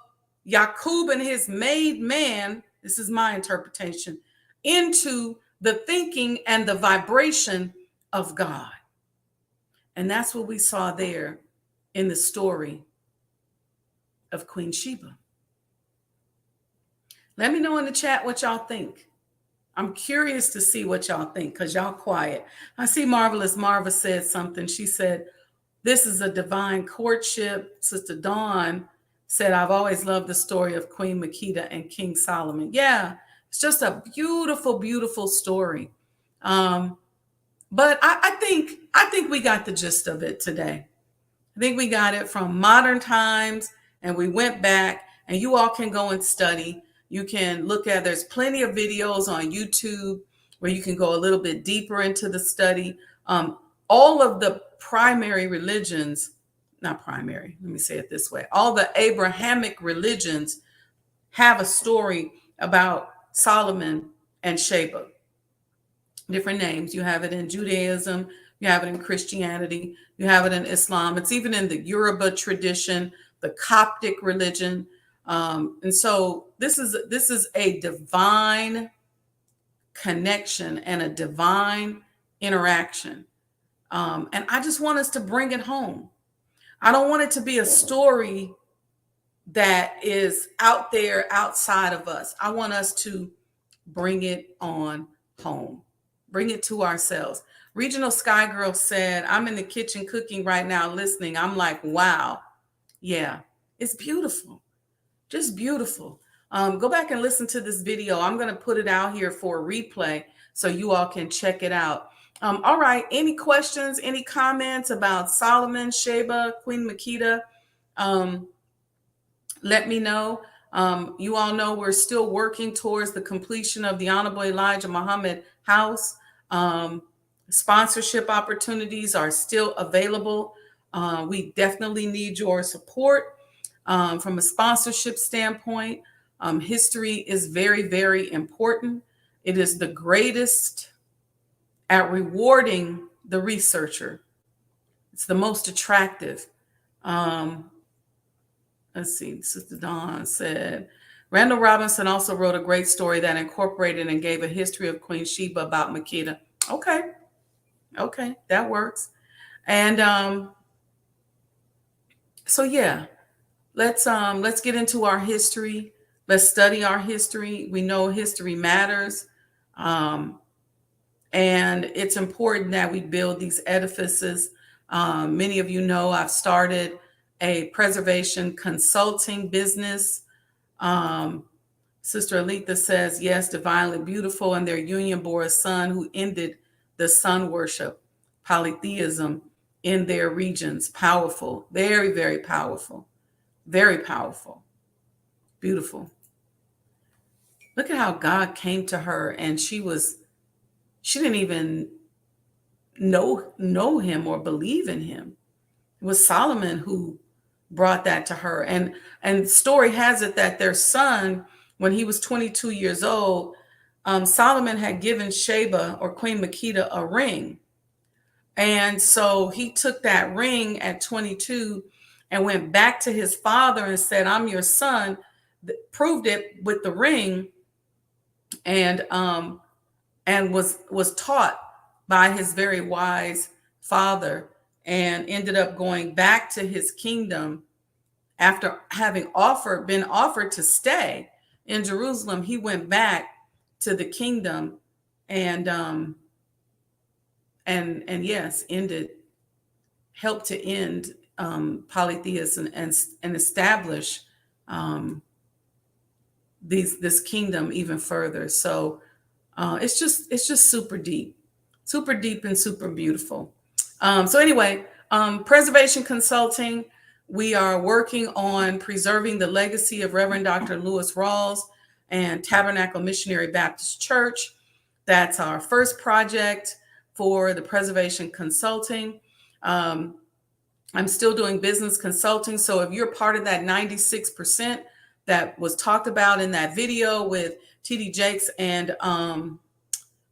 Yaqub and his made man. This is my interpretation, into the thinking and the vibration of God. And that's what we saw there in the story of Queen Sheba. Let me know in the chat what y'all think. I'm curious to see what y'all think because y'all quiet. I see Marvelous Marva said something. She said, this is a divine courtship. Sister Dawn said, I've always loved the story of Queen Makeda and King Solomon. Yeah, it's just a beautiful, beautiful story. But I think we got the gist of it today. I think we got it from modern times and we went back, and you all can go and study. You can look at, there's plenty of videos on YouTube where you can go a little bit deeper into the study. All of the primary religions, not primary, let me say it this way. All the Abrahamic religions have a story about Solomon and Sheba. Different names. You have it in Judaism, you have it in Christianity, you have it in Islam. It's even in the Yoruba tradition, the Coptic religion. And so this is a divine connection and a divine interaction. And I just want us to bring it home. I don't want it to be a story that is out there outside of us. I want us to bring it on home, bring it to ourselves. Regional Sky Girl said, I'm in the kitchen cooking right now, listening. I'm like, wow. Yeah, it's beautiful. Just beautiful. Go back and listen to this video. I'm going to put it out here for a replay so you all can check it out. All right. Any questions, any comments about Solomon, Sheba, Queen Makeda? Let me know. You all know we're still working towards the completion of the Honorable Elijah Muhammad House. Sponsorship opportunities are still available. We definitely need your support from a sponsorship standpoint. History is very, very important. It is the greatest at rewarding the researcher. It's the most attractive. Let's see, Sister Dawn said, Randall Robinson also wrote a great story that incorporated and gave a history of Queen Sheba about Makeda. Okay, that works. And so yeah, let's get into our history. Let's study our history. We know history matters. And it's important that we build these edifices. Many of you know I've started a preservation consulting business. Sister Aletha says, yes, divinely beautiful. And their union bore a son who ended the sun worship, polytheism in their regions. Powerful, very, very powerful, very powerful, beautiful. Look at how God came to her, and she didn't even know him or believe in him. It was Solomon who brought that to her. And story has it that their son, when he was 22 years old, Solomon had given Sheba or Queen Makeda a ring. And so he took that ring at 22 and went back to his father and said, I'm your son, proved it with the ring, and was taught by his very wise father, and ended up going back to his kingdom after having been offered to stay in Jerusalem. He went back to the kingdom and yes, helped to end polytheism and establish this kingdom even further. So it's just super deep and super beautiful. So anyway, preservation consulting, we are working on preserving the legacy of Reverend Dr. Lewis Rawls and Tabernacle Missionary Baptist Church. That's our first project for the preservation consulting. I'm still doing business consulting. So if you're part of that 96% that was talked about in that video with T.D. Jakes and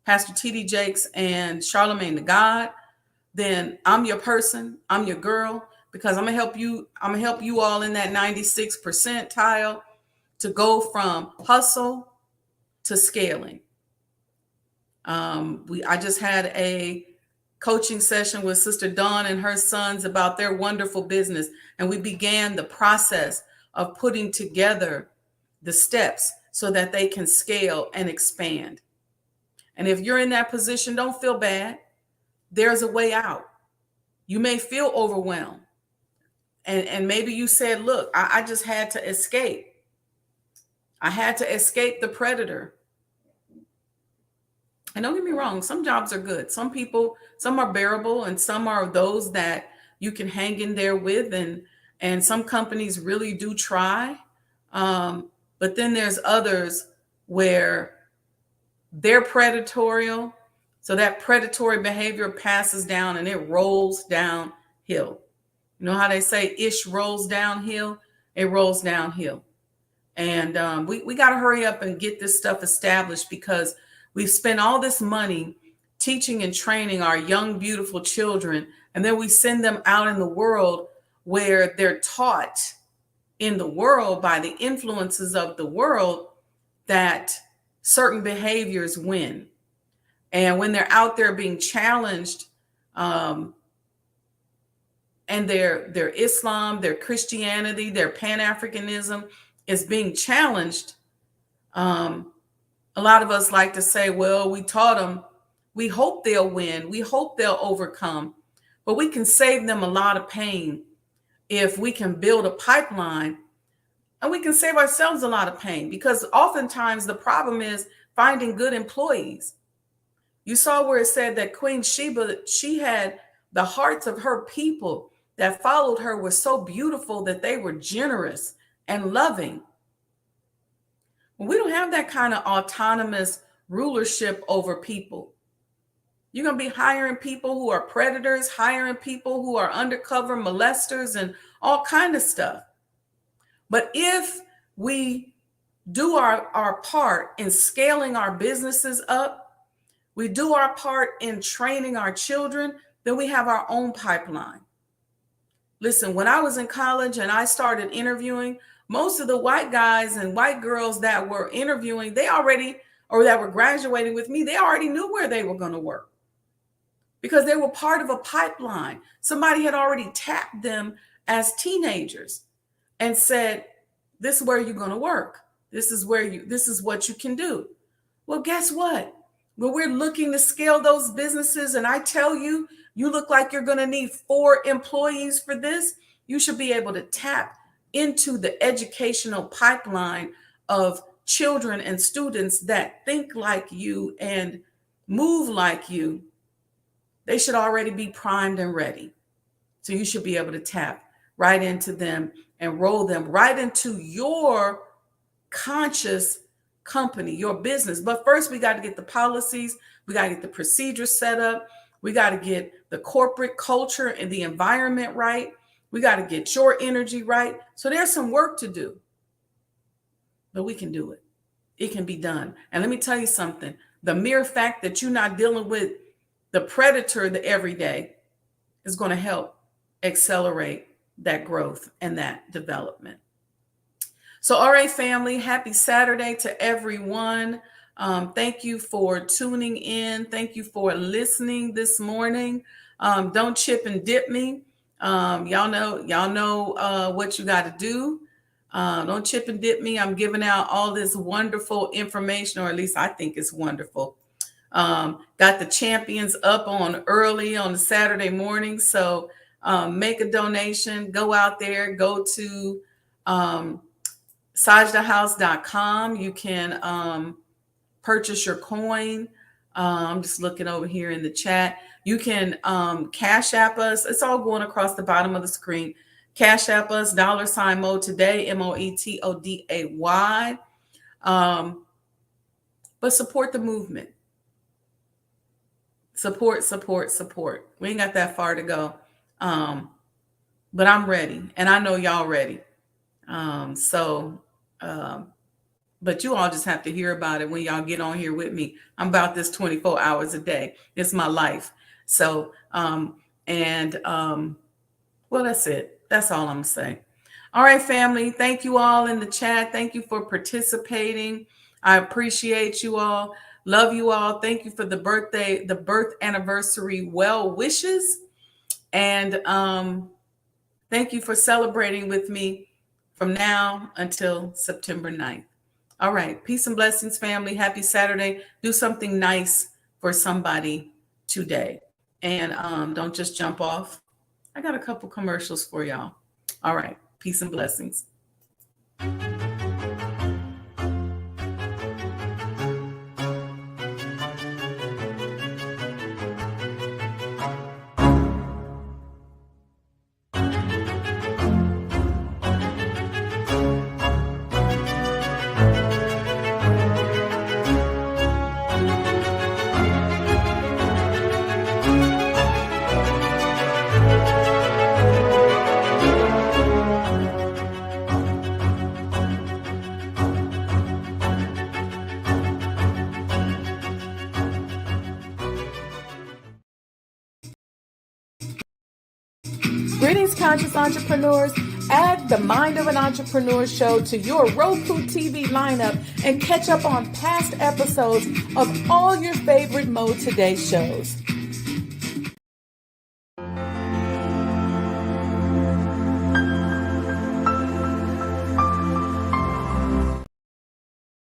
Pastor T.D. Jakes and Charlemagne the God, then I'm your person. I'm your girl, because I'm gonna help you. I'm gonna help you all in that 96 percentile to go from hustle to scaling. I just had a coaching session with Sister Dawn and her sons about their wonderful business, and we began the process of putting together the steps so that they can scale and expand. And if you're in that position, don't feel bad. There's a way out. You may feel overwhelmed. And maybe you said, look, I just had to escape. I had to escape the predator. And don't get me wrong, some jobs are good. Some are bearable, and some are those that you can hang in there with. And some companies really do try. But then there's others where they're predatorial. So that predatory behavior passes down and it rolls downhill. You know how they say ish rolls downhill? It rolls downhill. And we got to hurry up and get this stuff established, because we've spent all this money teaching and training our young, beautiful children. And then we send them out in the world where they're taught in the world by the influences of the world that certain behaviors win. And when they're out there being challenged, and their Islam, their Christianity, their Pan-Africanism is being challenged, a lot of us like to say, well, we taught them, we hope they'll win, we hope they'll overcome, but we can save them a lot of pain if we can build a pipeline, and we can save ourselves a lot of pain, because oftentimes the problem is finding good employees. You saw where it said that Queen Sheba, she had the hearts of her people that followed her were so beautiful that they were generous and loving. When we don't have that kind of autonomous rulership over people, You're going to be hiring people who are predators, hiring people who are undercover molesters and all kind of stuff. But if we do our part in scaling our businesses up, we do our part in training our children, then we have our own pipeline. Listen, when I was in college and I started interviewing, most of the white guys and white girls that were interviewing, that were graduating with me, they already knew where they were going to work because they were part of a pipeline. Somebody had already tapped them as teenagers and said, this is where you're going to work. This is what you can do. Well, guess what? When we're looking to scale those businesses and I tell you, you look like you're going to need 4 employees for this, you should be able to tap into the educational pipeline of children and students that think like you and move like you. They should already be primed and ready. So you should be able to tap right into them and roll them right into your conscious company, your business. But first, we got to get the policies. We got to get the procedures set up. We got to get the corporate culture and the environment right. We got to get your energy right. So there's some work to do, but we can do it. It can be done. And let me tell you something. The mere fact that you're not dealing with the predator every day is going to help accelerate that growth and that development. So, all right, family, happy Saturday to everyone. Thank you for tuning in. Thank you for listening this morning. Don't chip and dip me. Y'all know what you got to do. Don't chip and dip me. I'm giving out all this wonderful information, or at least I think it's wonderful. Got the champions up on early on the Saturday morning. So make a donation, go out there, go to sajdahhouse.com. You can purchase your coin. I'm just looking over here in the chat. You can Cash App us. It's all going across the bottom of the screen. Cash App us, $MOEtoday, MOETODAY. But support the movement. Support. We ain't got that far to go. But I'm ready. And I know y'all ready. But you all just have to hear about it when y'all get on here with me. I'm about this 24 hours a day. It's my life. So, well, that's it. That's all I'm saying. All right, family. Thank you all in the chat. Thank you for participating. I appreciate you all. Love you all. Thank you for the birth anniversary well wishes. And thank you for celebrating with me from now until September 9th. All right. Peace and blessings, family. Happy Saturday. Do something nice for somebody today. And don't just jump off. I got a couple commercials for y'all. All right. Peace and blessings. Greetings, conscious entrepreneurs. Add the Mind of an Entrepreneur show to your Roku TV lineup and catch up on past episodes of all your favorite MOEtoday shows.